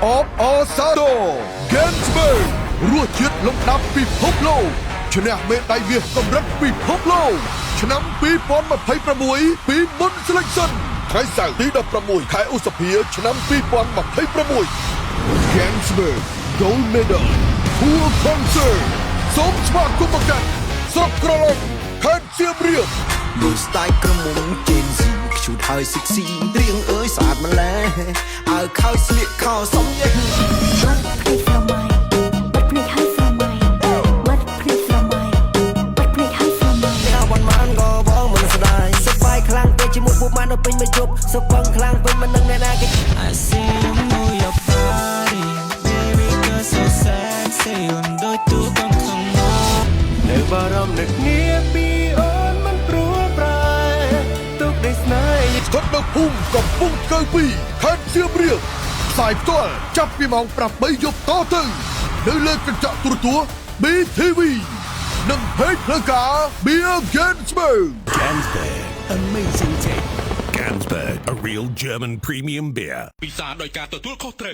of Asado Gensburg រសជាតិលំដាប់ពិភពលោកឈ្នះមេដាយមាសកម្រិតពិភពលោកឆ្នាំ2026ពីមុន Selection ថ្ងៃសៅរ៍ទី16ខែឧសភាឆ្នាំ2026 Gensburg Gold Medal Tour Concert សូមស្វាគមន៍មកកាន់ស្រុកក្រឡុកខេត្តសៀមរាបលុយស្ទាយក្រមុំជេនស៊ីខ្ជូតហើយសិកស៊ីរៀងអើយស្អាតម្ល៉េះអើខោស្លៀកខោសំយេបាត់ភ្លេចស្រមៃបាត់ភ្លេចហើយស្រមៃបាត់ភ្លេចស្រមៃបាត់ភ្លេចហើយស្រមៃអ្នកវ៉ាន់ម៉ានក៏បងមិនស្ដាយសប្បាយខ្លាំងពេកជាមួយពួកម៉ានដល់ពេញមួយជប់សុខបងខ្លាំងពេញមិននឹងអ្នកណាគេ I see you move your body baby girl so sexy មិនដូចទូកំខំមកនៅបារម្ភនឹកងារពីអូនមិនព្រួលប្រែទុកដូចស្នេហ៍ស្ថិតនៅភូមិកំពង់កើពីខេត្តសៀមរាបផ្សាយផ្ទាល់ចាប់ពីម៉ោង8យប់តទៅនៅលើកញ្ចក់ទូរទស្សន៍ BTV និង Page ផ្លូវការ Beer Gensburg Gansberg Amazing Taste Gansberg A real German premium beer ពិសាដោយការទទួលខុសត្រូវ